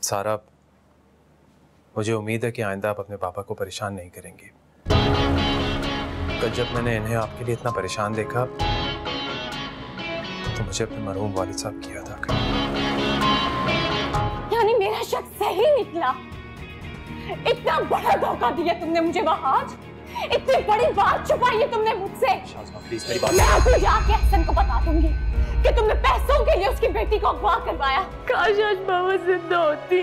सारा, मुझे उम्मीद है कि आइंदा आप अपने पापा को परेशान नहीं करेंगी। कल जब मैंने इन्हें आपके लिए इतना परेशान देखा तो मुझे अपने मरहूम वालिद साहब की याद आ गई। यानी मेरा शक सही निकला। इतना बड़ा धोखा दिया तुमने मुझे वहां, इतनी बड़ी बात छुपाई है तुमने मुझसे। प्लीज मेरी बात। मैं अभी जाके अहसन को बता दूंगी कि तुमने पैसों के लिए उसकी बेटी को अगवा करवाया। काश आज मामा जिंदा होती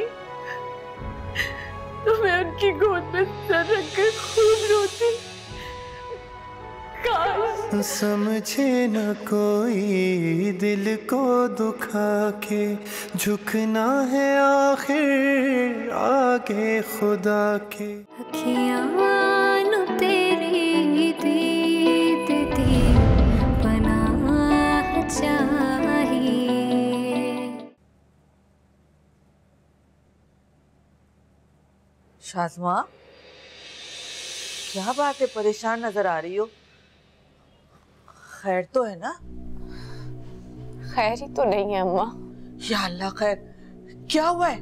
तो मैं उनकी गोद में सर रखकर खूब रोती। काश। समझे न कोई दिल को दुखा के, झुकना है आखिर आगे खुदा के। तेरी दीद दी पनाह चाहिए। शाज़मा, क्या बात है, परेशान नजर आ रही हो? खैर तो है ना? खैर ही तो नहीं है अम्मा। या अल्लाह, खैर क्या हुआ है?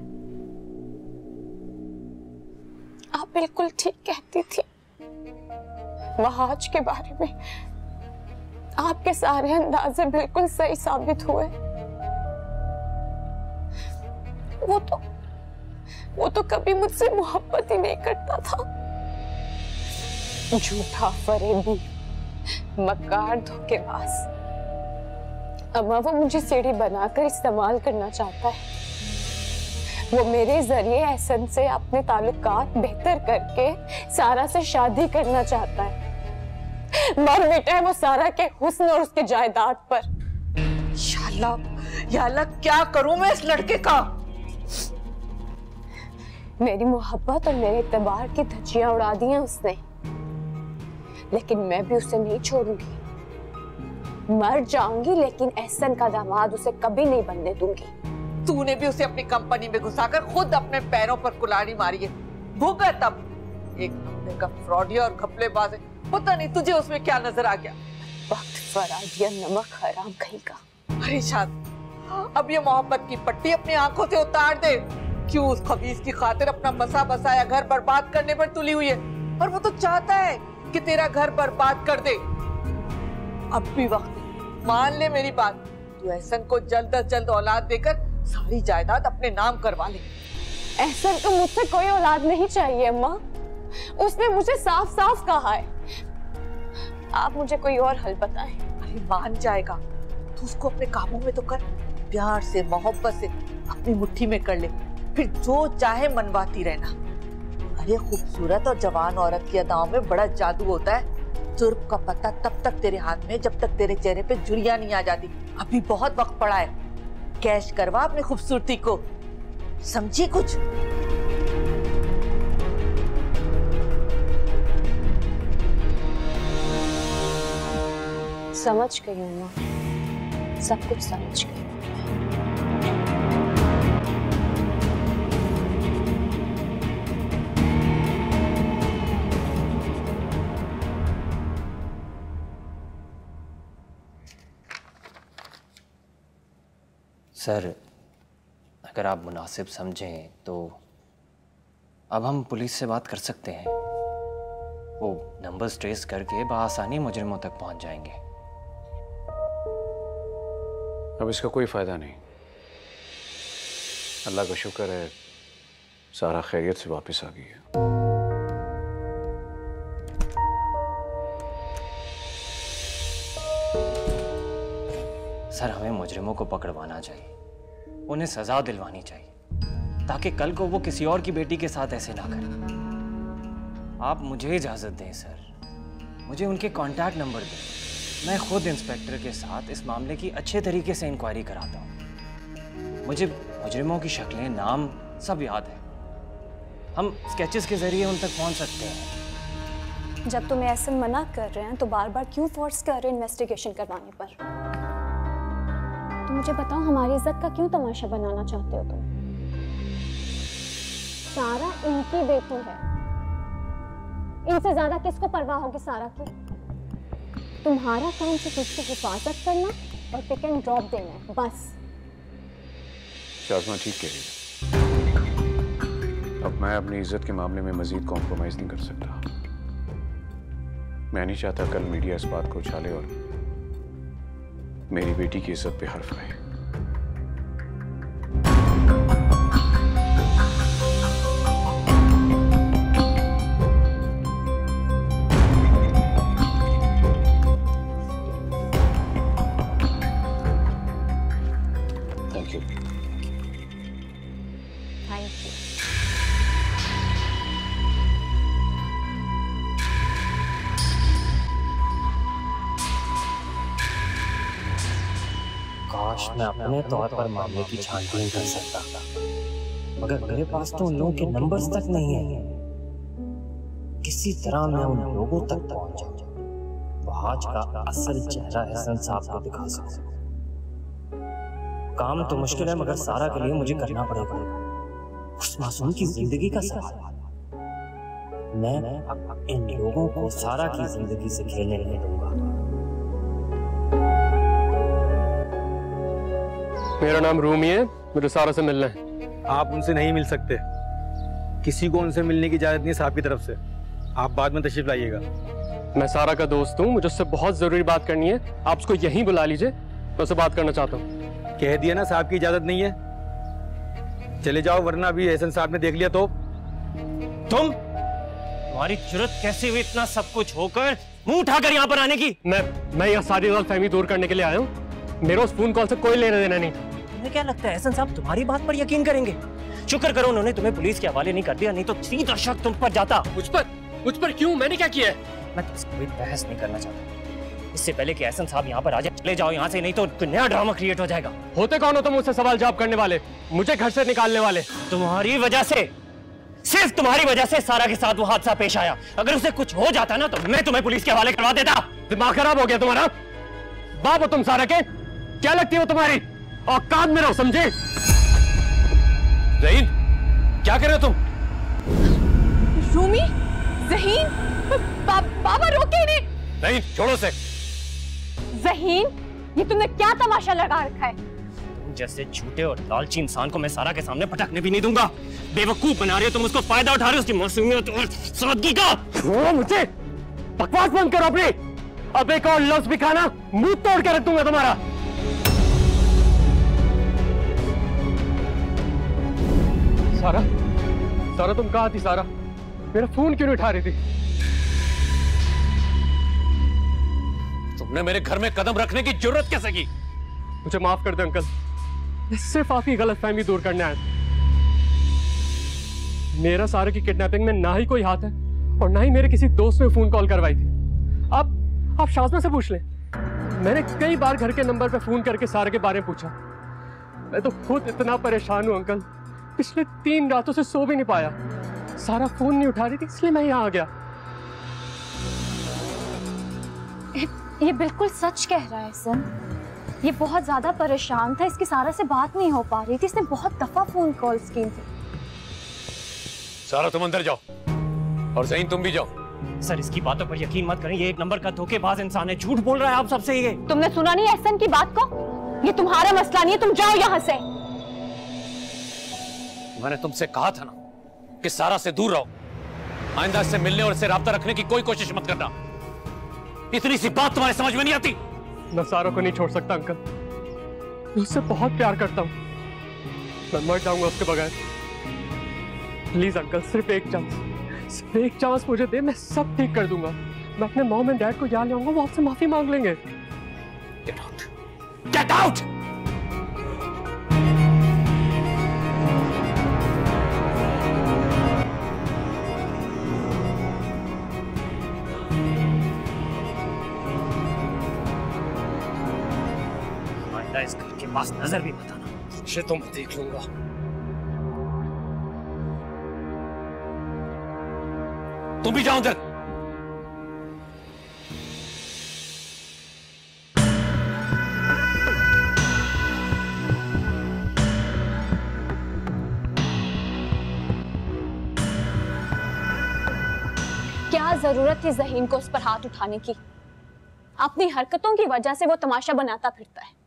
आप बिल्कुल ठीक कहती थी। वहाज के बारे में आपके सारे अंदाजे बिल्कुल सही साबित हुए। वो तो कभी मुझसे मोहब्बत ही नहीं करता था। झूठा, फरेबी, मक्कार, धोखेबाज। अम्मा, वो मुझे सीढ़ी बनाकर इस्तेमाल करना चाहता है। वो मेरे जरिए एहसन से अपने ताल्लुकात बेहतर करके सारा से शादी करना चाहता है। मर मिटा है वो सारा के हुस्न और उसके जायदाद पर। या अल्लाह, क्या करूं मैं इस लड़के का? मेरी मोहब्बत और मेरे इत्तेबार की धज्जियां उड़ा दी हैं उसने, लेकिन मैं भी उसे नहीं छोड़ूंगी। मर जाऊंगी लेकिन एहसन का दामाद उसे कभी नहीं बनने दूंगी। तूने भी उसे अपनी कंपनी में घुसाकर खुद अपने पैरों पर कुल्हाड़ी मारी है। भुगत अब। एक नंबर का फ्रॉडिया और घपलेबाज है। पता नहीं तुझे उसमें क्या नजर आ गया। वक्त फरादिया, नमक हराम कहीं का। अरे शाद, अब ये मोहब्बत की पट्टी अपनी आंखों से उतार दे। क्यों उस खबीस की खातिर अपना बसा बसाया घर बर्बाद करने पर तुली हुई है? और वो तो चाहता है कि तेरा घर बर्बाद कर दे। अब भी वक्त है, मान ले मेरी बात। तू एहसन को जल्द अज जल्द औलाद देकर सारी जायदाद अपने नाम करवा ले। एहसन को मुझसे कोई औलाद नहीं चाहिए अम्मा। उसने मुझे साफ साफ कहा है। आप मुझे कोई और हल बताएं। अरे मान जाएगा, तू उसको अपने काबू में तो कर। प्यार से, मोहब्बत से अपनी मुट्ठी में कर ले, फिर जो चाहे मनवाती रहना। अरे खूबसूरत और जवान औरत की अदाओं में बड़ा जादू होता है। जुर्म का पता तब तक तेरे हाथ में जब तक तेरे चेहरे पे झुर्रियां नहीं आ जाती। अभी बहुत वक्त पड़ा है। कैश करवा अपनी खूबसूरती को, समझी कुछ? समझ गई हूँ माँ, सब कुछ समझ गई। सर, अगर आप मुनासिब समझें तो अब हम पुलिस से बात कर सकते हैं। वो नंबर्स ट्रेस करके बआसानी मुजरिमों तक पहुंच जाएंगे। अब इसका कोई फायदा नहीं। अल्लाह का शुक्र है, सारा खैरियत से वापस आ गई है। सर, हमें मुजरिमों को पकड़वाना चाहिए, उन्हें सजा दिलवानी चाहिए, ताकि कल को वो किसी और की बेटी के साथ ऐसे ना करें। आप मुझे इजाजत दें सर, मुझे उनके कांटेक्ट नंबर दें। मैं खुद इंस्पेक्टर के साथ इस मामले की अच्छे तरीके से इंक्वायरी कराता हूँ। मुझे मुजरिमों की शक्लें, नाम सब याद है। हम स्केचेस के जरिए उन तक पहुँच सकते हैं। जब तुम्हें ऐसे मना कर रहे हैं तो बार बार क्यों फोर्स कर रहे हैं इन्वेस्टिगेशन करवाने पर? तो मुझे बताओ, हमारी इज्जत का क्यों तमाशा बनाना चाहते हो तुम? सारा इनकी बेटी है, इनसे ज्यादा किसको परवाह होगी सारा की? तुम्हारा काम सिर्फ उसकी हिफाजत करना और पिक एंड ड्रॉप देना है, बस। शाज़मा ठीक कह रही है। अब मैं अपनी इज्जत के मामले में मजीद कॉम्प्रोमाइज नहीं कर सकता। मैं नहीं चाहता कल मीडिया इस बात को उछाले और मेरी बेटी की इज्जत पे हर्फ आए। Thank you. Thank you. काश मैं अपने तौर पर मामले की छानबीन कर सकता था, मगर मेरे पास तो उन लोगों के नंबर्स तक नहीं है। किसी तरह मैं उन लोगों तक पहुंच जाऊं, वहाज का असल चेहरा एहसन साहब को दिखा सकूं। काम तो मुश्किल है, मगर सारा के लिए मुझे करना पड़ेगा। उस मासूम की जिंदगी का सवाल, मैं इन लोगों को सारा की जिंदगी से खेलने नहीं दूंगा। मेरा नाम रूमी है, मुझे सारा से मिलना है। आप उनसे नहीं मिल सकते, किसी को उनसे मिलने की इजाजत नहीं है साहब की तरफ से। आप बाद में तशरीफ लाइएगा। मैं सारा का दोस्त हूँ, मुझे उससे बहुत जरूरी बात करनी है। आप उसको यहीं बुला लीजिए, मैं उससे बात करना चाहता हूँ। कह दिया ना साहब की इजाजत नहीं है, चले जाओ, वरना अभी एहसन साहब ने देख लिया तो। तुम्हारी जुर्रत कैसे हुई इतना सब कुछ होकर मुंह उठाकर यहाँ पर आने की? मैं यहाँ सारी गलतफहमी दूर करने के लिए आया हूँ। मेरा उस फोन कॉल से कोई लेना देना नहीं। तुम्हें क्या लगता है एहसन साहब तुम्हारी बात पर यकीन करेंगे? शुक्र करो उन्होंने तुम्हें पुलिस के हवाले नहीं कर दिया, नहीं तो सीधा शक तुम पर जाता। मुझ पर क्यों? मैंने क्या किया है? मैं तुमसे कोई बहस नहीं करना चाहता। इससे पहले कि एहसन साहब यहाँ पर आ जाए, चले जाओ यहाँ से, नहीं तो नया ड्रामा क्रिएट हो जाएगा। होते कौन हो तुम मुझसे सवाल जवाब करने वाले, मुझे घर से निकालने वाले? तुम्हारी वजह से, सिर्फ तुम्हारी वजह से सारा के साथ वो हादसा पेश आया। अगर उसे कुछ हो जाता ना तो मैं तुम्हें पुलिस के हवाले करवा देता। दिमाग खराब हो गया तुम्हारा? बाप हो तुम सारा के? क्या लगती हो तुम्हारी औकात में रहो, समझे? ज़हीन, क्या कर रहे हो तुम? रूमी, ज़हीन, बाबा रोके इन्हें। नहीं, छोड़ो से। ज़हीन, ये तुमने क्या तमाशा लगा रखा है? जैसे झूठे और लालची इंसान को मैं सारा के सामने पटकने भी नहीं दूंगा। बेवकूफ बना रही हो तुम, उसको फायदा उठा रहे हो उसकी मासूमियत और सादगी का। छोड़ो मुझे, बकवास बंद करो अपनी। अब एक और लफ्ज भी खाना, मुंह तोड़ के रख दूंगा तुम्हारा। सारा तुम कहाँ थी? सारा, मेरा फोन क्यों नहीं उठा रही थी? तुमने मेरे घर में कदम रखने की जरूरत कैसे की? मुझे माफ कर दे अंकल, मैं सिर्फ आपकी गलतफहमी दूर करने आया। मेरा सारा की किडनैपिंग में ना ही कोई हाथ है और ना ही मेरे किसी दोस्त ने फोन कॉल करवाई थी। आप शाज़मा से पूछ लें। मैंने कई बार घर के नंबर पे फोन करके सारा के बारे में पूछा। मैं तो खुद इतना परेशान हूं अंकल, पिछले 3 रातों से सो भी नहीं पाया। सारा फोन नहीं उठा रही थी, इसलिए मैं यहाँ आ गया। ये बिल्कुल सच कह रहा है सन। ये बहुत ज्यादा परेशान था, इसकी सारा से बात नहीं हो पा रही थी। इसने बहुत दफा फोन कॉल्स की थी। सारा तुम अंदर जाओ और ज़हीन तुम भी जाओ। सर इसकी बातों पर यकीन मत करें, ये एक नंबर का धोखेबाज इंसान है, झूठ बोल रहा है आप सबसे। ये तुमने सुना नहीं एहसन की बात को? ये तुम्हारा मसला नहीं है, तुम जाओ यहाँ से। मैंने तुमसे कहा था ना कि सारा से दूर रहो। आइंदा इससे मिलने और इससे राब्ता रखने की कोई कोशिश मत करना। इतनी सी बात तुम्हारे समझ में नहीं आती? मैं सारा को नहीं छोड़ सकता अंकल, मैं उससे बहुत प्यार करता हूँ। मैं मर जाऊंगा उसके बगैर। प्लीज अंकल, सिर्फ एक चांस मुझे दे, मैं सब ठीक कर दूंगा। मैं अपने मॉम एंड डैड को यहाँ ले आऊंगा, वो आपसे माफी मांग लेंगे। Get out, get out. इस घर के पास नजर भी मत आना, मुझे तो मैं देख लूंगा। तुम भी जाओ अंदर। क्या जरूरत थी ज़हीन को उस पर हाथ उठाने की? अपनी हरकतों की वजह से वो तमाशा बनाता फिरता है।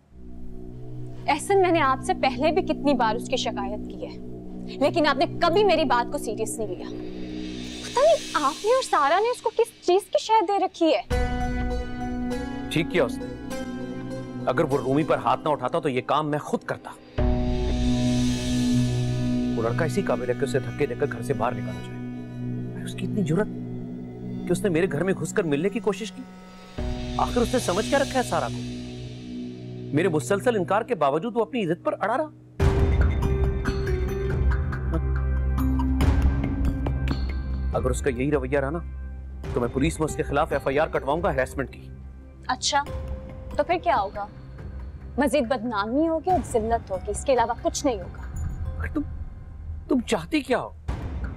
एहसन, मैंने आपसे पहले भी कितनी बार उसकी शिकायत की है, लेकिन आपने कभी मेरी बात को सीरियस नहीं लिया। पता नहीं आपने और सारा ने उसको किस चीज की शय दे रखी है। ठीक किया उसने। अगर वो रूमी पर हाथ ना उठाता तो ये काम मैं खुद करता। वो लड़का इसी काबिल है कि उसे धक्के देकर घर से बाहर निकाला जाए। उसकी इतनी जुर्रत कि उसने मेरे घर में घुसकर मिलने की कोशिश की। आखिर उसने समझ क्या रखा है सारा को? मेरे मुसलसल इनकार के बावजूद वो अपनी इज्जत पर अड़ा रहा। अगर उसका यही रवैया रहा ना तो मैं पुलिस में उसके खिलाफ FIR कटवाऊंगा हैरेसमेंट की। अच्छा, तो फिर क्या होगा? मजीद बदनामी होगी और जिल्लत होगी, इसके अलावा कुछ नहीं होगा। तुम चाहती क्या हो?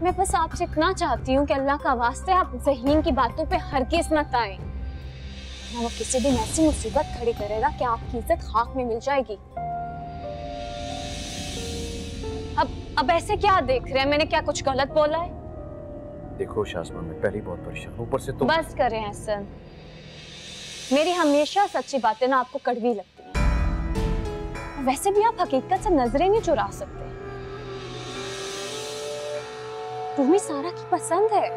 मैं बस आपसे इतना चाहती हूँ कि अल्लाह का वास्ते आप ज़हीन की बातों पे हरगिज़ मत आए। वो किसी दिन ऐसी मुसीबत खड़ी करेगा कि आपकी इज्जत खाक में मिल जाएगी। अब ऐसे क्या देख रहे हैं? मैंने क्या कुछ गलत बोला है? देखो शाज़मा, मैं पहले बहुत परेशान, ऊपर से तुम। बस करें एहसन। मेरी हमेशा सच्ची बातें ना आपको कड़वी लगती हैं। वैसे भी आप हकीकत से नजरें नहीं चुरा सकते। रूमी सारा की पसंद है।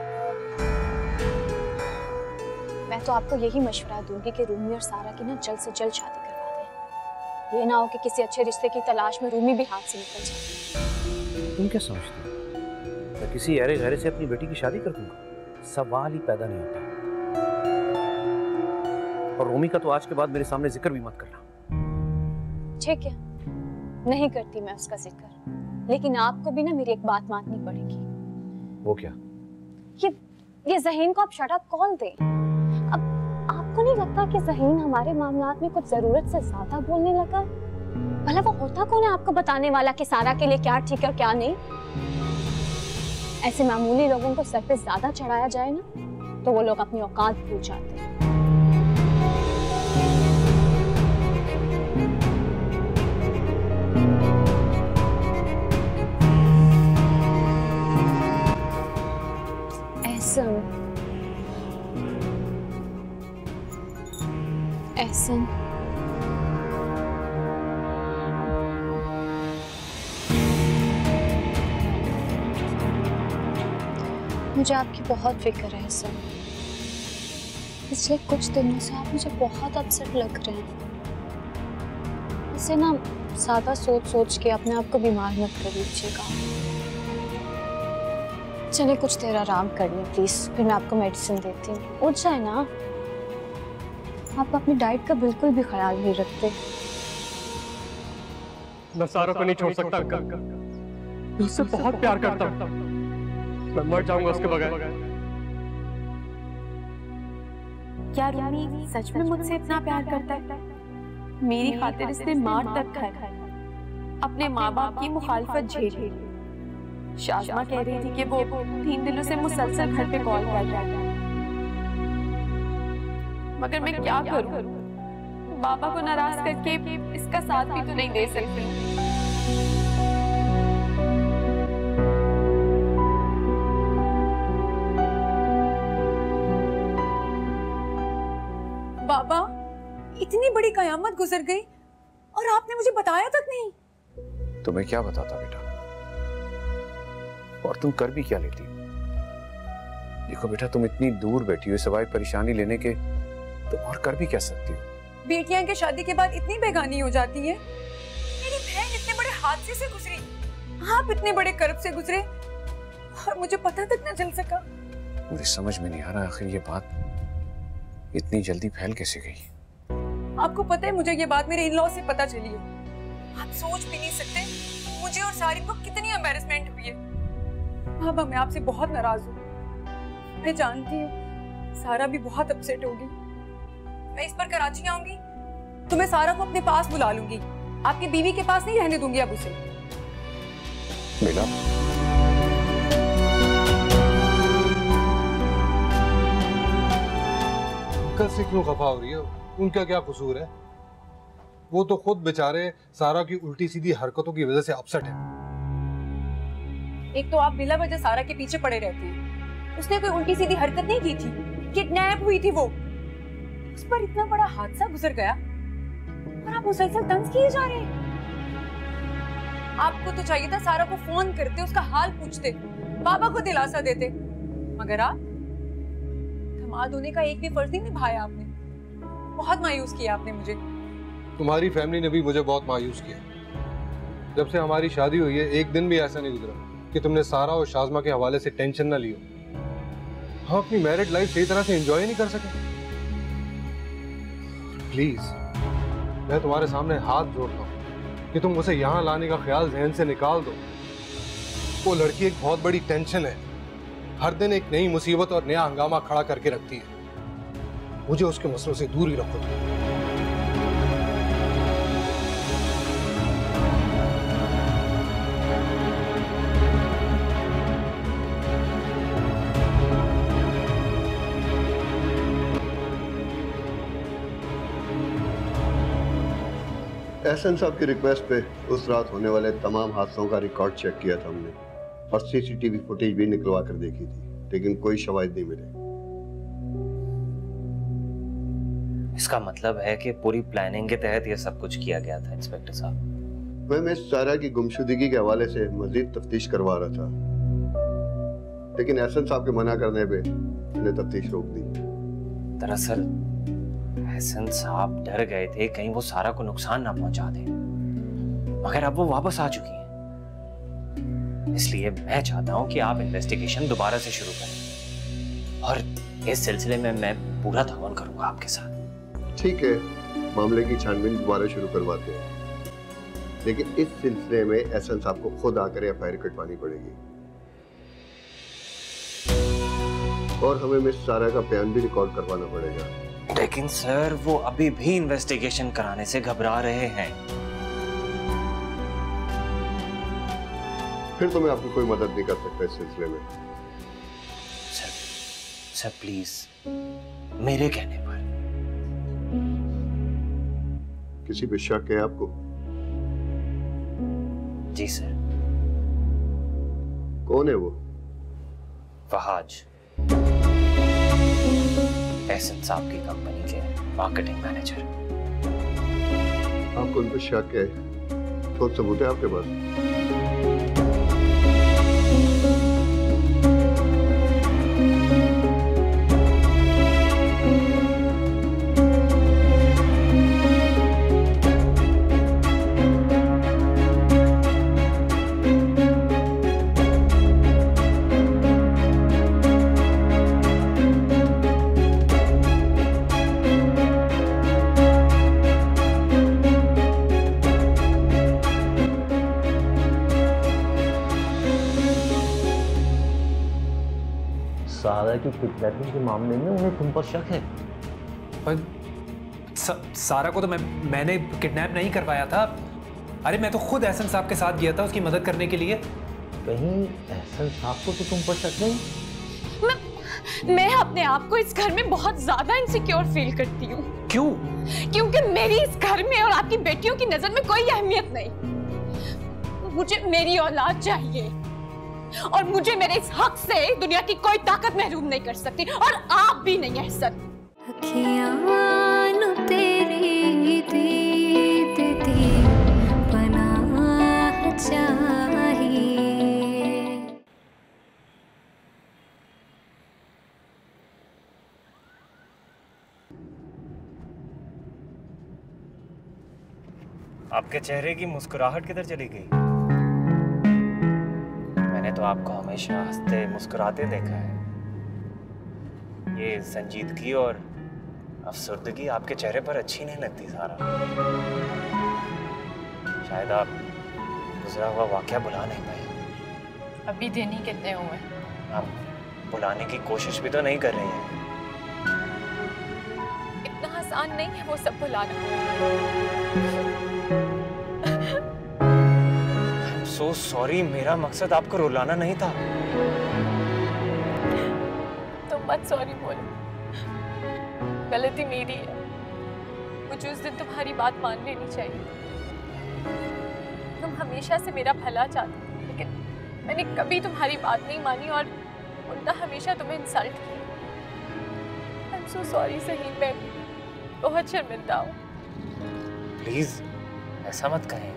मैं तो आपको यही मशवरा दूंगी कि रूमी और सारा की ना जल्द से जल्द शादी करवा दें। ये ना हो कि किसी अच्छे रिश्ते की तलाश में रूमी भी हाथ से निकल जाए। तुम क्या समझती हो? मैं किसी ऐरे गैरे से अपनी बेटी की शादी कर दूंगा? सवाल ही पैदा नहीं होता। और रूमी का तो आज के बाद मेरे सामने जिक्र भी मत करना। ठीक है, नहीं करती मैं उसका जिक्र, लेकिन आपको भी ना मेरी एक बात माननी पड़ेगी। वो क्या? ये ज़हीन को आप शट अप कॉल दें। अब आपको नहीं लगता कि ज़हीन हमारे मामलात में कुछ जरूरत से ज्यादा बोलने लगा? भला वो होता कौन है आपको बताने वाला कि सारा के लिए क्या ठीक है और क्या नहीं? ऐसे मामूली लोगों को सर पे ज्यादा चढ़ाया जाए ना तो वो लोग अपनी औकात भूल जाते हैं। एहसन, मुझे आपकी बहुत फिक्र है एहसन। पिछले कुछ दिनों से आप मुझे बहुत अपसेट लग रहे हैं। इसे ना ज्यादा सोच सोच के अपने आप को बीमार मत कर लीजिएगा। चलिए कुछ देर आराम कर लें प्लीज, फिर मैं आपको मेडिसिन देती हूँ। उठ जाए ना। आप अपनी डाइट का बिल्कुल भी ख्याल नहीं रखते। मैं सारा को नहीं छोड़ सकता अंकल। मैं उससे बहुत प्यार करता हूँ। मैं मर जाऊंगा उसके बगैर। क्या रूमी सच में मुझसे इतना प्यार करता है? मेरी खातिर इसने मार तक खाई, अपने माँ बाप की मुखालफत झेली। शाज़मा कह रही थी कि वो 3 दिनों से मुसलसल घर पे कॉल कर रहा है, मगर मैं क्या करूं? बाबा को नाराज करके इसका साथ भी तो नहीं दे सकती। बाबा, इतनी बड़ी कयामत गुजर गई और आपने मुझे बताया तक नहीं। तुम्हें क्या बताता बेटा? और तुम कर भी क्या लेती? देखो बेटा, तुम इतनी दूर बैठी हो, सिवाय परेशानी लेने के तुम और कर भी क्या सकती हो? बेटियां के शादी के बाद इतनी बेगानी हो जाती हैं। मेरी बहन इतने बड़े हादसे से गुजरी, आप इतने बड़े कर्ब से गुजरे और मुझे पता तक न चल सका। मुझे समझ में नहीं आ रहा आखिर ये बात इतनी जल्दी फैल कैसे गई। आपको पता है मुझे ये बात मेरे इन-लॉ से पता चली है। आप सोच भी नहीं सकते मुझे और सारी को कितनी एम्बैरेसमेंट हुई है। बाबा, मैं आपसे बहुत नाराज हूँ। मैं जानती हूँ सारा भी बहुत अपसेट होगी। मैं इस पर कराची आऊंगी तो मैं सारा को अपने पास बुला लूंगी। आपकी बीवी के पास नहीं रहने दूंगी अब उसे। बेला, अंकल से क्यों खफा हो रही है? उनका क्या कसूर है? वो तो खुद बेचारे सारा की उल्टी सीधी हरकतों की वजह से अपसेट है। एक तो आप बिला वजह सारा के पीछे पड़े रहते हैं। उसने कोई उल्टी सीधी हरकत नहीं की थी, किडनैप हुई थी वो। उस पर इतना बड़ा हादसा गुजर गया और आप मुसलसल तंज किए जा रहे हैं। आपको तो चाहिए था सारा को फोन करते, उसका हाल पूछते, बाबा को दिलासा देते, मगर आप दामाद होने का एक भी फर्ज नहीं निभाया आपने। बहुत मायूस किया आपने मुझे। तुम्हारी फैमिली ने भी मुझे बहुत मायूस किया। जब से हमारी शादी हुई है एक दिन भी ऐसा नहीं गुजरा कि तुमने सारा और शाज़मा के हवाले से टेंशन ना लियो। हम अपनी मैरिड लाइफ सही तरह से एंजॉय नहीं कर सके। प्लीज मैं तुम्हारे सामने हाथ जोड़ता हूँ कि तुम उसे यहाँ लाने का ख्याल जहन से निकाल दो। वो लड़की एक बहुत बड़ी टेंशन है, हर दिन एक नई मुसीबत और नया हंगामा खड़ा करके रखती है। मुझे उसके मसलों से दूर ही रखो। एहसन साहब की रिक्वेस्ट पे उस रात होने वाले तमाम हादसों का रिकॉर्ड चेक किया था हमने और सीसीटीवी फुटेज भी निकलवा कर देखी थी, लेकिन कोई शवाहिद नहीं मिले। इसका मतलब है कि पूरी प्लानिंग के तहत यह सब कुछ किया गया था इंस्पेक्टर साहब। मैं सारा की गुमशुदगी के हवाले से मजीद तफ्तीश करवा रहा था, लेकिन एहसन साहब के मना करने पे मैंने तफ्तीश रोक दी। दरअसल एहसन साहब डर गए थे कहीं वो सारा को नुकसान ना पहुंचा दे, मगर अब वो वापस आ चुकी हैं। इसलिए मैं चाहता हूं कि आप इन्वेस्टिगेशन दोबारा से शुरू करें और इस सिलसिले में मैं पूरा ताउन करूंगा आपके साथ। ठीक है, मामले की छानबीन दोबारा शुरू करवाते हैं, लेकिन इस सिलसिले में एहसन साहब को खुद आकर एफआईआर कटवानी पड़ेगी और हमें मिस सारा का बयान भी रिकॉर्ड करवाना पड़ेगा। लेकिन सर वो अभी भी इन्वेस्टिगेशन कराने से घबरा रहे हैं। फिर तो मैं आपकी कोई मदद नहीं कर सकता इस सिलसिले में। सर प्लीज मेरे कहने पर। किसी पे शक है आपको? जी सर। कौन है वो? फहाज, एहसन साहब की कंपनी के मार्केटिंग मैनेजर। आपको उन पर शक है? कौन सबूत है आपके पास? सारा की किडनैपिंग के मामले में उन्हें तुम पर शक है? पर सारा को तो मैंने किडनैप नहीं करवाया था। अरे मैं तो खुद एहसन साहब के साथ गया था उसकी मदद करने के लिए। कहीं एहसन साहब को तो तुम पर शक नहीं? मैं अपने आप को इस घर में बहुत ज्यादा इनसिक्योर फील करती हूँ। क्यों? क्योंकि मेरी इस घर में और आपकी बेटियों की नजर में कोई अहमियत नहीं। मुझे मेरी औलाद चाहिए और मुझे मेरे इस हक से दुनिया की कोई ताकत महरूम नहीं कर सकती, और आप भी नहीं एहसन। तेरी दीद दी पनाह चाहिए। आपके चेहरे की मुस्कुराहट किधर चली गई? मैंने तो आपको हमेशा हंसते मुस्कुराते देखा है। ये संजीदगी और अफसरदगी आपके चेहरे पर अच्छी नहीं लगती सारा। शायद आप गुजरा हुआ वाकया भुला नहीं पाए। अभी दिन ही कितने हुए? आप भुलाने की कोशिश भी तो नहीं कर रही हैं। इतना आसान नहीं है वो सब भुलाना। सो सॉरी, मेरा मकसद आपको रुलाना नहीं था। तुम मत सॉरी बोलो, गलती मेरी है। मुझे उस दिन तुम्हारी बात मान लेनी चाहिए। तुम हमेशा से मेरा भला चाहते थे, लेकिन मैंने कभी तुम्हारी बात नहीं मानी और उल्टा हमेशा तुम्हें इंसल्ट किया। आई एम सो सॉरी सही, मैं बहुत शर्मिंदा हूँ। प्लीज ऐसा मत कहें।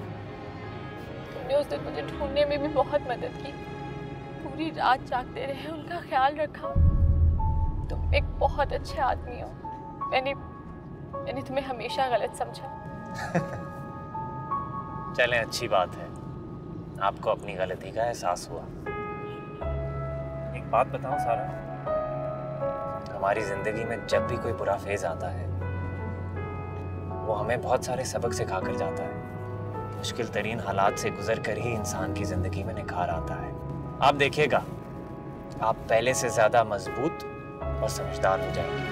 ने उस दिन मुझे ढूंढने में भी बहुत मदद की, पूरी रात जागते रहे, उनका ख्याल रखा। तुम एक बहुत अच्छे आदमी हो। मैंने तुम्हें हमेशा गलत समझा। चलें, अच्छी बात है आपको अपनी गलती का एहसास हुआ। एक बात बताऊं सारा, हमारी जिंदगी में जब भी कोई बुरा फेज आता है वो हमें बहुत सारे सबक सिखा कर जाता है। मुश्किल तरीन हालात से गुजर कर ही इंसान की जिंदगी में निखार आता है। आप देखिएगा, आप पहले से ज्यादा मजबूत और समझदार हो जाएंगे।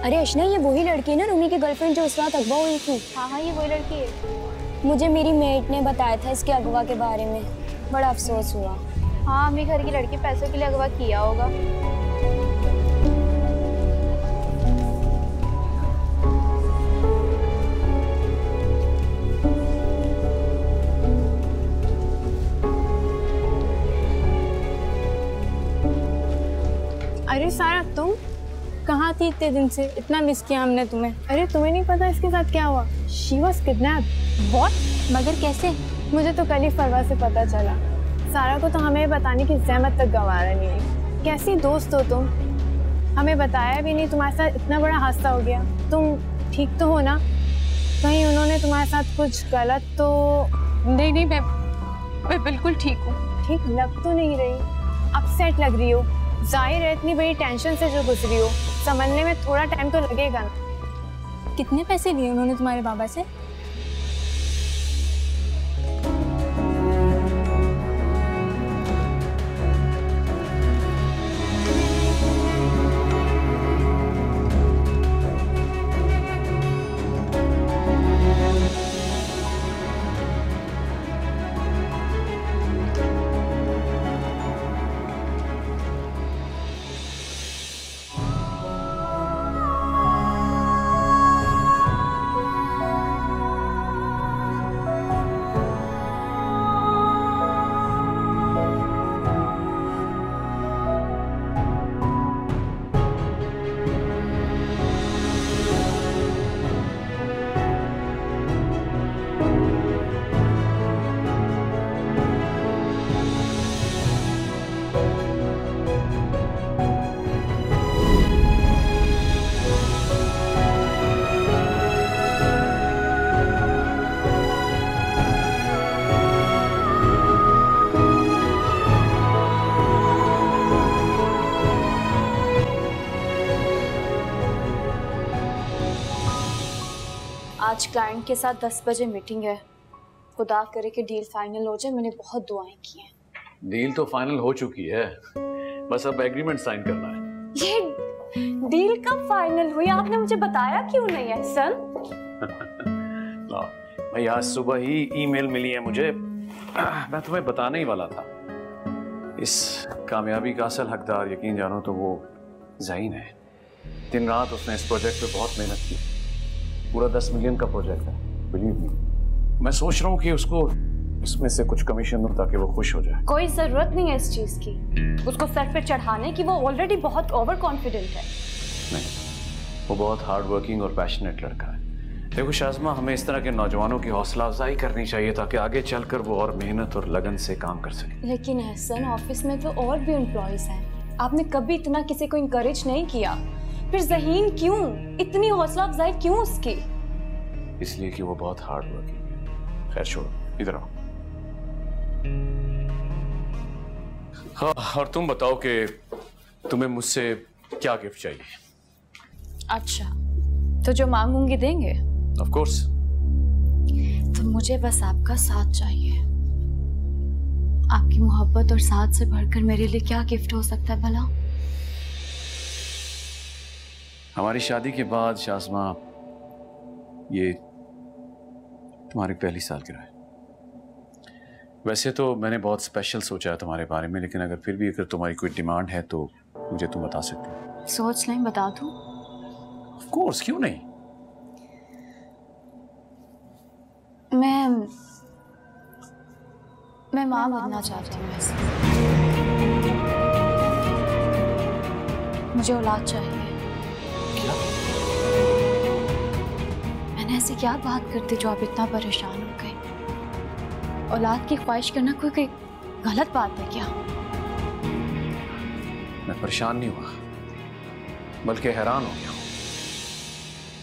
अरे अर्चना, ये वही लड़की है ना रूमी की गर्लफ्रेंड जो उस रात अगवा हुई थी? हाँ, ये वही लड़की है। मुझे मेरी मेट ने बताया था इसके अगवा के बारे में, बड़ा अफसोस हुआ। हाँ, हमें घर की लड़की पैसों के लिए अगवा किया होगा। अरे सारा, तुम कहाँ थी इतने दिन से? इतना मिस किया हमने तुम्हें। अरे तुम्हें नहीं पता इसके साथ क्या हुआ? She was kidnapped. व्हाट? मगर कैसे? मुझे तो कल ही फरवा से पता चला। सारा को तो हमें बताने की ज़हमत तक गंवारा नहीं है। कैसी दोस्त हो तुम? हमें बताया भी नहीं, तुम्हारे साथ इतना बड़ा हादसा हो गया। तुम ठीक तो हो ना? कहीं उन्होंने तुम्हारे साथ कुछ गलत तो नहीं, मैं बिल्कुल ठीक हूँ। ठीक लग तो नहीं रही, अपसेट लग रही हो। जाहिर है इतनी बड़ी टेंशन से जो गुजरी हो, संभलने में थोड़ा टाइम तो लगेगा ना। कितने पैसे लिए उन्होंने तुम्हारे बाबा से? आज क्लाइंट के साथ 10 बजे मीटिंग है। खुदा करे कि डील फाइनल हो जाए। मैंने बहुत दुआएं की हैं। डील तो फाइनल हो चुकी है, बस अब एग्रीमेंट साइन करना है। ये डील कब फाइनल हुई? आपने मुझे बताया क्यों नहीं है सर? भाई आज सुबह ही ईमेल मिली है मुझे, मैं तुम्हें बताने ही वाला था। इस कामयाबी का असल हकदार यकीन जानो तो वो ज़हीन है। दिन रात उसने इस प्रोजेक्ट पे बहुत मेहनत की। पूरा 10 मिलियन का प्रोजेक्ट है, बिलीव मी। मैं सोच रहा हूँ कि उसको इसमें से कुछ कमीशन दूं ताकि वो खुश हो जाए। कोई जरूरत नहीं है इस चीज की, उसको सर पे चढ़ाने की। वो ऑलरेडी बहुत ओवर कॉन्फिडेंट है। नहीं, वो बहुत हार्ड वर्किंग और पैशनेट लड़का है। देखो शाज़मा, हमें इस तरह के नौजवानों की हौसला अफजाई करनी चाहिए ताकि आगे चलकर वो और मेहनत और लगन से काम कर सके। लेकिन एहसन, ऑफिस में तो और भी एम्प्लॉयज हैं। आपने कभी इतना किसी को इनकरेज नहीं किया, फिर ज़हीन क्यों? इतनी हौसला अफजाई क्यों उसकी? इसलिए कि वो बहुत हार्ड वर्किंग है। खैर छोड़ो, इधर आओ। हाँ, और तुम बताओ कि तुम्हें मुझसे क्या गिफ्ट चाहिए? अच्छा, तो जो मांगूंगी देंगे? Of course. तो मुझे बस आपका साथ चाहिए। आपकी मोहब्बत और साथ से बढ़कर मेरे लिए क्या गिफ्ट हो सकता है भला? हमारी शादी के बाद शाज़मा, ये तुम्हारी पहली सालगिरह है। वैसे तो मैंने बहुत स्पेशल सोचा है तुम्हारे बारे में, लेकिन अगर फिर भी अगर तुम्हारी कोई डिमांड है तो मुझे तुम बता सकते हो। सोच लें, बता दूं? ऑफ कोर्स, क्यों नहीं। मैं माँ बनना चाहती हूँ। ऐसे मुझे औलाद चाहिए। क्या? मैंने ऐसी क्या बात कर दी जो आप इतना परेशान हो गए? औलाद की ख्वाहिश करना कोई गलत बात है क्या? मैं परेशान नहीं हुआ, बल्कि हैरान हो गया हूँ।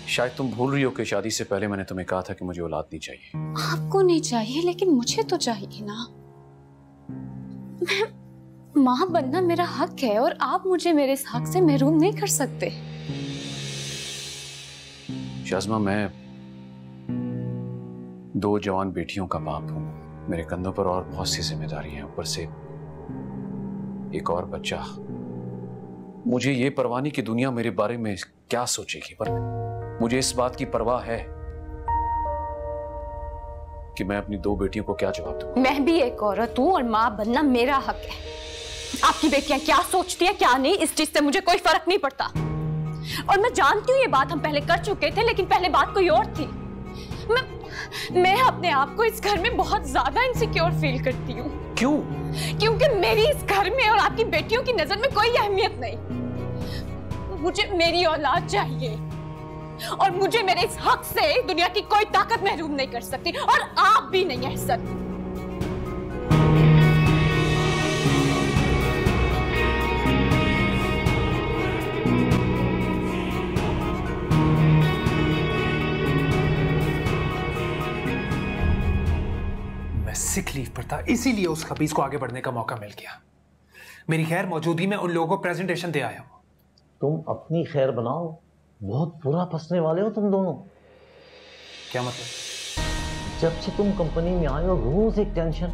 शायद तुम भूल रही हो कि शादी से पहले मैंने तुम्हें कहा था कि मुझे औलाद नहीं चाहिए। आपको नहीं चाहिए, लेकिन मुझे तो चाहिए ना। माँ बनना मेरा हक है और आप मुझे मेरे इस हक से महरूम नहीं कर सकते। शाज़मा, मैं 2 जवान बेटियों का बाप हूँ। मेरे कंधों पर और बहुत सी जिम्मेदारी है, ऊपर से एक और बच्चा। मुझे ये परवाह नहीं कि दुनिया मेरे बारे में क्या सोचेगी, पर मुझे इस बात की परवाह है कि मैं अपनी 2 बेटियों को क्या जवाब दूं। मैं भी एक औरत हूँ और माँ बनना मेरा हक है। आपकी बेटियां क्या सोचती हैं क्या नहीं, इस चीज से मुझे कोई फर्क नहीं पड़ता। और मैं जानती हूँ ये बात हम पहले कर चुके थे, लेकिन पहले बात कोई और थी। मैं अपने आप को इस घर में बहुत ज्यादा इनसिक्योर फील करती हूँ। क्यों? क्योंकि मेरी इस घर में और आपकी बेटियों की नजर में कोई अहमियत नहीं। मुझे मेरी औलाद चाहिए और मुझे मेरे इस हक से दुनिया की कोई ताकत महरूम नहीं कर सकती, और आप भी नहीं एहसन। मैं सिक लीव पर था, इसीलिए उस खबीज को आगे बढ़ने का मौका मिल गया। मेरी खैर मौजूदगी में उन लोगों को प्रेजेंटेशन दे आया हूं। तुम अपनी खैर बनाओ, बहुत बुरा फंसने वाले हो तुम दोनों। क्या मतलब? जब से तुम कंपनी में आए हो रोज एक टेंशन।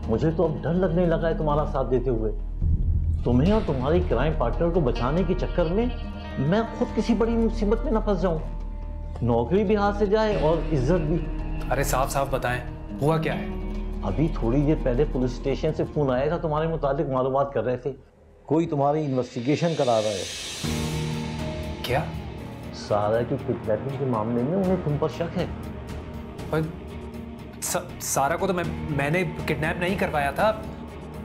मुझे तो अब डर लगने लगा है तुम्हारा साथ देते हुए। तुम्हें और तुम्हारी क्राइम पार्टनर को बचाने के चक्कर में मैं खुद किसी बड़ी मुसीबत में न फंस जाऊं। नौकरी भी हाथ से जाए और इज्जत भी। अरे साफ साफ बताएं, हुआ क्या है? अभी थोड़ी देर पहले पुलिस स्टेशन से फोन आया था, तुम्हारे मुताबिक मालूमात कर रहे थे। कोई तुम्हारी इन्वेस्टिगेशन करा रहा है। क्या? सारा की किडनैपिंग के मामले में उन्हें तुम पर शक है। पर सारा को तो मैंने किडनैप नहीं करवाया था।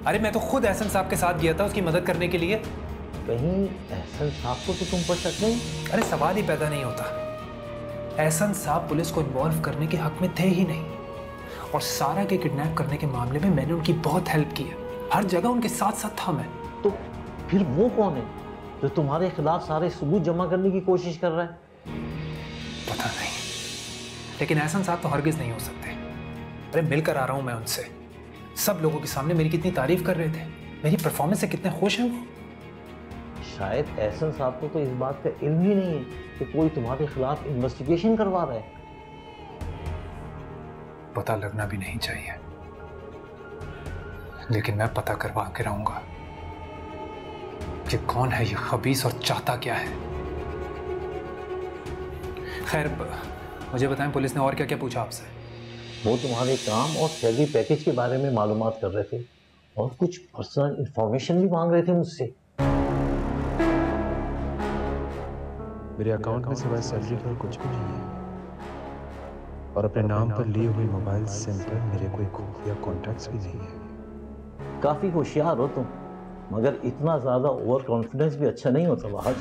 अरे मैं तो खुद एहसन साहब के साथ गया था उसकी मदद करने के लिए। कहीं एहसन साहब को तो तुम पर शक नहीं? अरे सवाल ही पैदा नहीं होता। एहसन साहब पुलिस को इन्वॉल्व करने के हक में थे ही नहीं, और सारा के किडनैप करने के मामले में मैंने उनकी बहुत हेल्प की है। हर जगह उनके साथ साथ था मैं। तो फिर वो कौन है जो तुम्हारे खिलाफ सारे सबूत जमा करने की कोशिश कर रहा है? पता नहीं, लेकिन एहसन साहब तो हरगिज नहीं हो सकते। अरे मिलकर आ रहा हूं मैं उनसे। सब लोगों के सामने मेरी कितनी तारीफ कर रहे थे, मेरी परफॉर्मेंस से कितने खुश हैं वो। शायद एहसन साहब को तो इस बात का इल्म ही नहीं है कि कोई तुम्हारे खिलाफ इन्वेस्टिगेशन करवा रहा है। पता लगना भी नहीं चाहिए, लेकिन मैं पता करवा के रहूंगा कि कौन है ये खबीस और चाहता क्या है। खैर मुझे बताएं, पुलिस ने और क्या क्या पूछा आपसे? वो तुम्हारे काम और सैलरी पैकेज के बारे में मालूमात कर रहे थे और कुछ पर्सनल इंफॉर्मेशन भी मांग रहे थे मुझसे। मेरे अकाउंट में सिवाय सैलरी का कुछ भी नहीं है, और अपने नाम पर लिए हुए मोबाइल सिम पर मेरे कोई खुफिया कॉन्टैक्ट्स भी नहीं है। काफी होशियार हो तुम, मगर इतना ज्यादा ओवर कॉन्फिडेंस भी अच्छा नहीं होता वहाज।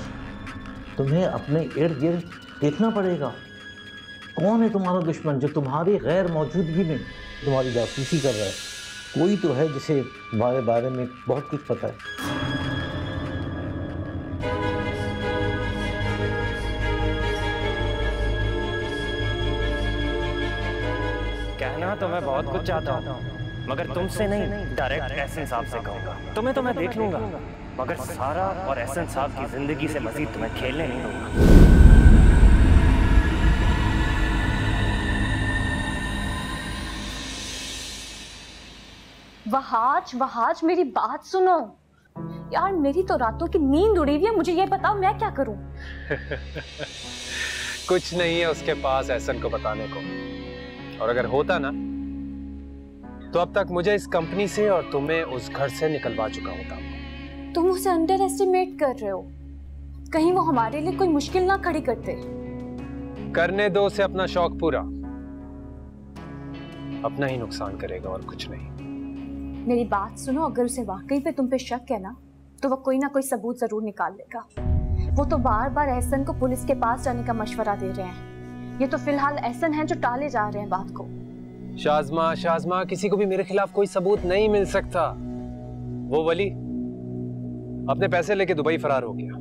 तुम्हें अपने इर्द गिर्द देखना पड़ेगा। कौन है तुम्हारा दुश्मन जो तुम्हारी गैर मौजूदगी में तुम्हारी जासूसी कर रहा है? कोई तो है जिसे तुम्हारे बारे में बहुत कुछ पता है। कहना तो मैं बहुत कुछ चाहता हूँ, मगर तुमसे नहीं, डायरेक्ट एहसन साहब से कहूँगा। तुम्हें तो मैं देख लूंगा, मगर सारा और एहसन साहब की जिंदगी से मजीद तुम्हें खेलने नहीं दूंगा। वहाज मेरी बात सुनो यार। मेरी तो रातों की नींद उड़ी हुई है। मुझे ये बताओ मैं क्या करूं? कुछ नहीं है उसके पास एहसन को बताने को, और अगर होता ना तो अब तक मुझे इस कंपनी से और तुम्हें उस घर से निकलवा चुका होता। तुम उसे अंडर एस्टिमेट कर रहे हो, कहीं वो हमारे लिए कोई मुश्किल ना खड़ी करते। करने दो उसे अपना शौक पूरा, अपना ही नुकसान करेगा और कुछ नहीं। मेरी बात सुनो, अगर उसे वाकई पे तुम पे शक है ना, तो वो कोई ना कोई सबूत जरूर निकाल लेगा। वो तो बार बार एहसन को पुलिस के पास जाने का मशवरा दे रहे हैं। ये तो फिलहाल एहसन है जो टाले जा रहे हैं बात को। शाज़मा, किसी को भी मेरे खिलाफ कोई सबूत नहीं मिल सकता। वो वली अपने पैसे लेके दुबई फरार हो गया,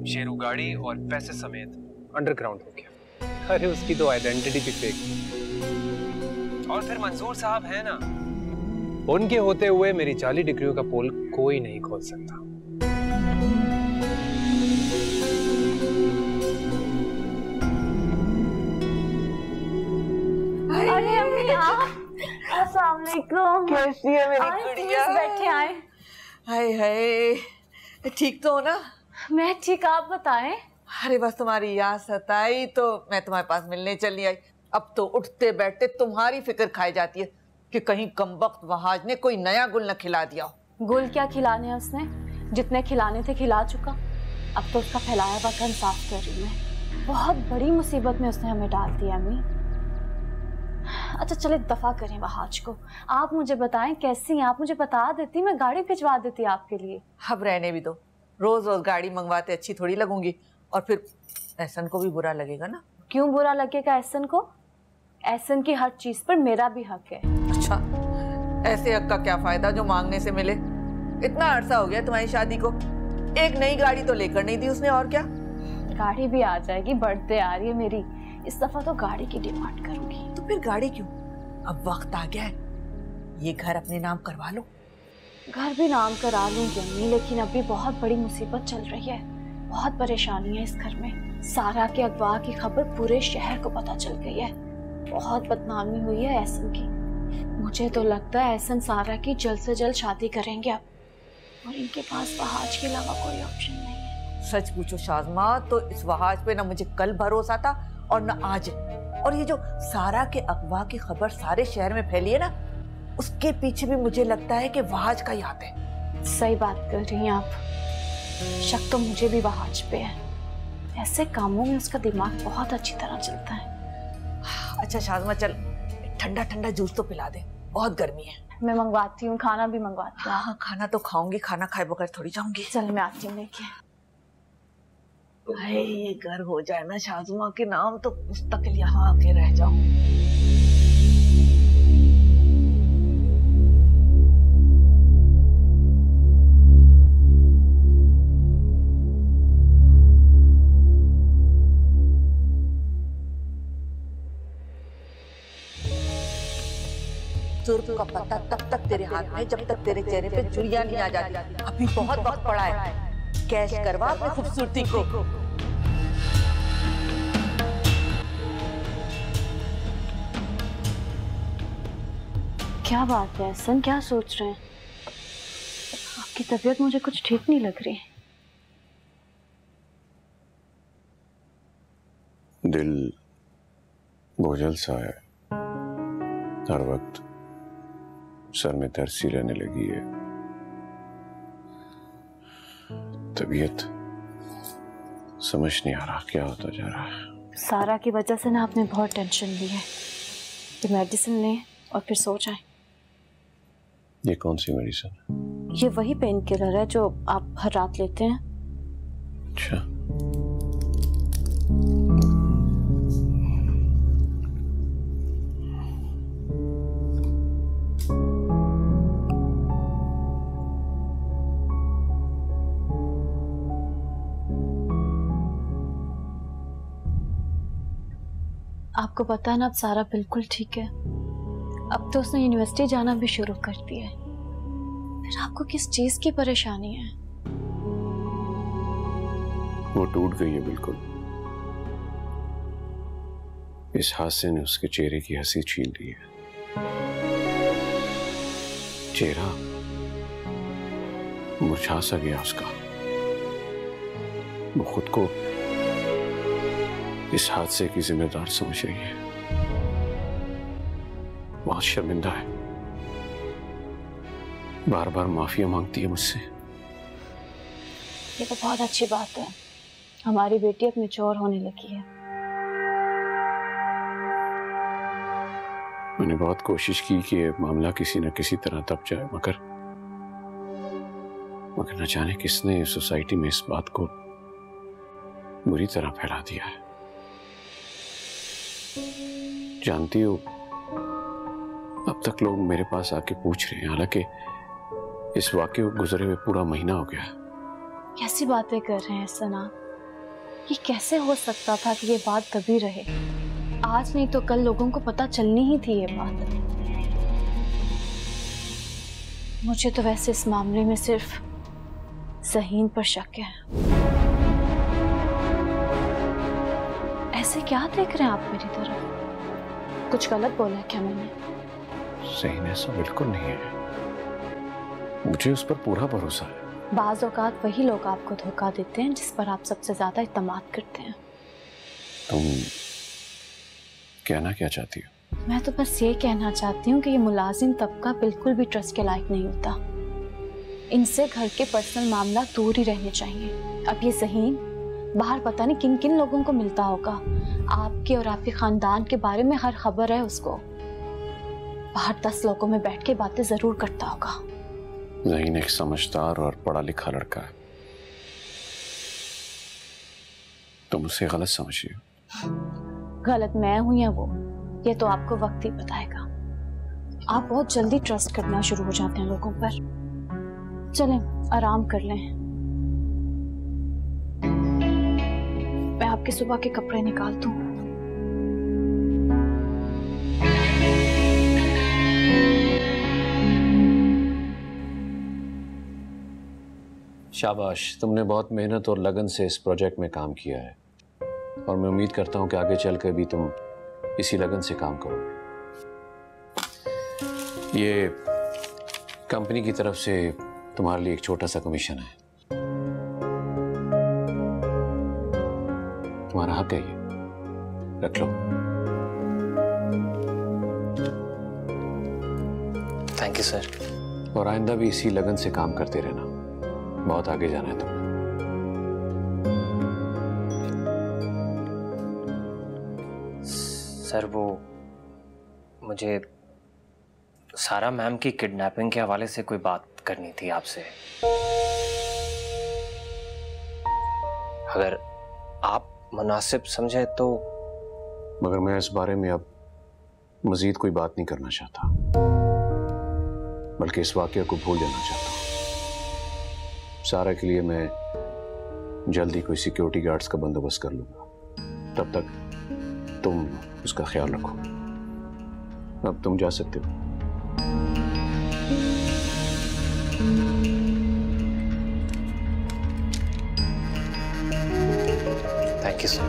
शेरू गाड़ी और पैसे समेत अंडरग्राउंड हो गया। अरे उसकी तो आइडेंटिटी भी फेक। और फिर मंसूर साहब है ना, उनके होते हुए मेरी 40 डिग्रियों का पोल कोई नहीं खोल सकता। अरे अम्मी आप, अस्सलाम वालेकुम। कैसी है मेरी गुड़िया? बैठे आए। हाय हाय, ठीक तो हो ना? मैं ठीक, आप बताएं। अरे बस तुम्हारी याद सताई तो मैं तुम्हारे पास मिलने चली आई। अब तो उठते बैठते तुम्हारी फिक्र खाई जाती है कि कहीं कमबख्त वहाज ने कोई नया गुल न खिला दिया हो। गुल क्या खिलाने हैं उसने, जितने खिलाने थे खिला चुका। अब तो उसका फैलाया हुआ गन साफ कर रही मैं। बहुत बड़ी मुसीबत में उसने हमें डाल दिया अम्मी। अच्छा चले दफा करें वहाज को। आप मुझे बताएं कैसी हैं, आप मुझे बता देती, मैं गाड़ी भिजवा देती आपके लिए। अब रहने भी दो, रोज रोज गाड़ी मंगवाते अच्छी थोड़ी लगूंगी। और फिर एहसन को भी बुरा लगेगा ना। क्यों बुरा लगेगा एहसन को? एहसन की हर चीज पर मेरा भी हक है। अच्छा, ऐसे हक का क्या फायदा जो मांगने से मिले? इतना अरसा हो गया तुम्हारी शादी को, एक नई गाड़ी तो लेकर नहीं दी उसने। और क्या, गाड़ी भी आ जाएगी, बर्थडे आ रही है मेरी, इस दफा तो गाड़ी की डिमांड करूंगी। तो फिर गाड़ी क्यों, अब वक्त आ गया है, ये घर अपने नाम करवा लो। घर भी नाम करा लूंगी अम्मी, लेकिन अभी बहुत बड़ी मुसीबत चल रही है, बहुत परेशानी है इस घर में। सारा के अगवा की खबर पूरे शहर को पता चल गई है, बहुत बदनामी हुई है एहसन की। मुझे तो लगता है एहसन सारा की जल्द से जल्द शादी करेंगे अब, और इनके पास वहाज के अलावा कोई ऑप्शन नहीं है। सच पूछो शाज़मा, तो इस वहाज पे ना मुझे कल भरोसा था और ना आज। और ये जो सारा के अगवा की खबर सारे शहर में फैली है ना, उसके पीछे भी मुझे लगता है कि वहाज का ही हाथ है। सही बात कर रही हैं आप, शक तो मुझे भी वहाज पे है। ऐसे कामों में उसका दिमाग बहुत अच्छी तरह चलता है। अच्छा शाज़मा, चल ठंडा ठंडा जूस तो पिला दे, बहुत गर्मी है। मैं मंगवाती हूँ, खाना भी मंगवाती हूँ। हाँ, खाना तो खाऊंगी, खाना खाए बगैर थोड़ी जाऊंगी। चल मैं आती हूँ लेके। ये घर हो जाए ना शाज़मा के नाम तो मुस्तकिल यहाँ आके रह जाऊं। जुर्म का पता तब तक तेरे हाथ में जब तक तेरे चेहरे पे चुड़ियां नहीं आ जाती। अभी बहुत वक्त पड़ा है, कैश करवा अपनी खूबसूरती को। क्या बात है एहसन, क्या सोच रहे हैं? आपकी तबीयत मुझे कुछ ठीक नहीं लग रही। दिल बोझल सा है, हर वक्त सर में दर्द सी रहने लगी है। तबीयत समझ नहीं आ रहा क्या होता जा रहा है। सारा की वजह से ना आपने बहुत टेंशन ली है, तो मेडिसिन लें और फिर सो जाएं। ये कौन सी मेडिसिन? ये वही पेन किलर है जो आप हर रात लेते हैं। अच्छा, आपको पता है ना, अब सारा बिल्कुल ठीक है। अब तो उसने यूनिवर्सिटी जाना भी शुरू कर दिया है। फिर आपको किस चीज की परेशानी है? वो टूट गई है बिल्कुल। इस हादसे ने उसके चेहरे की हंसी छीन ली है। चेहरा मुरझा सा गया उसका। वो खुद को इस हादसे की जिम्मेदार समझ रही है। बहुत शर्मिंदा है। बार बार माफिया मांगती है मुझसे। ये तो बहुत अच्छी बात है, हमारी बेटी अब मैच्योर होने लगी है। मैंने बहुत कोशिश की कि ये मामला किसी न किसी तरह दब जाए, मगर न जाने किसने सोसाइटी में इस बात को बुरी तरह फैला दिया है। जानती हो, अब तक लोग मेरे पास आके पूछ रहे हैं, हालांकि इस वाकये को गुजरे हुए पूरा महीना हो गया। कैसी बातें कर रहे हैं सना, ये कैसे हो सकता था कि ये बात तभी रहे? आज नहीं तो कल लोगों को पता चलनी ही थी ये बात। मुझे तो वैसे इस मामले में सिर्फ ज़हीन पर शक है। ऐसे क्या देख रहे हैं आप मेरी तरफ? कुछ गलत बोला क्या मैंने? ज़हीन ऐसा बिल्कुल नहीं है, मुझे उस पर पूरा भरोसा है। बाज़ औक़ात वही लोग आपको धोखा देते हैं जिस पर आप सबसे ज्यादा इत्मीनान करते हैं। तुम कहना क्या चाहती हो? मैं तो बस ये कहना चाहती हूँ कि ये मुलाजिम तबका बिल्कुल भी ट्रस्ट के लायक नहीं होता। इनसे घर के पर्सनल मामला दूर ही रहने चाहिए। अब ये ज़हीन बाहर पता नहीं किन किन लोगों को मिलता होगा, आपके और आपके खानदान के बारे में हर खबर है उसको। बाहर 10 लोगों में बैठ के बातें जरूर करता होगा। ज़हीन एक समझदार और पढ़ा लिखा लड़का है, तुम उसे गलत समझ रही हो। गलत मैं हूं या वो, ये तो आपको वक्त ही बताएगा। आप बहुत जल्दी ट्रस्ट करना शुरू हो जाते हैं लोगों पर। चलें आराम कर लें, मैं आपके सुबह के कपड़े निकाल दूं। शाबाश, तुमने बहुत मेहनत और लगन से इस प्रोजेक्ट में काम किया है और मैं उम्मीद करता हूं कि आगे चलकर भी तुम इसी लगन से काम करोगे। ये कंपनी की तरफ से तुम्हारे लिए एक छोटा सा कमीशन है, तुम्हारा हक है, ये रख लो। Thank you sir. और आइंदा भी इसी लगन से काम करते रहना, बहुत आगे जाना है तुम्हें। सर वो मुझे सारा मैम की किडनैपिंग के हवाले से कोई बात करनी थी आपसे। अगर आप मुनासिब समझे तो। मगर मैं इस बारे में अब मजीद कोई बात नहीं करना चाहता, बल्कि इस वाकये को भूल जाना चाहता हूँ। सारा के लिए मैं जल्दी कोई सिक्योरिटी गार्ड्स का बंदोबस्त कर लूंगा, तब तक तुम उसका ख्याल रखो। अब तुम जा सकते हो। Thank you sir.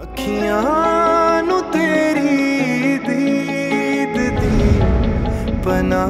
अखियां नु तेरी दीद दी बना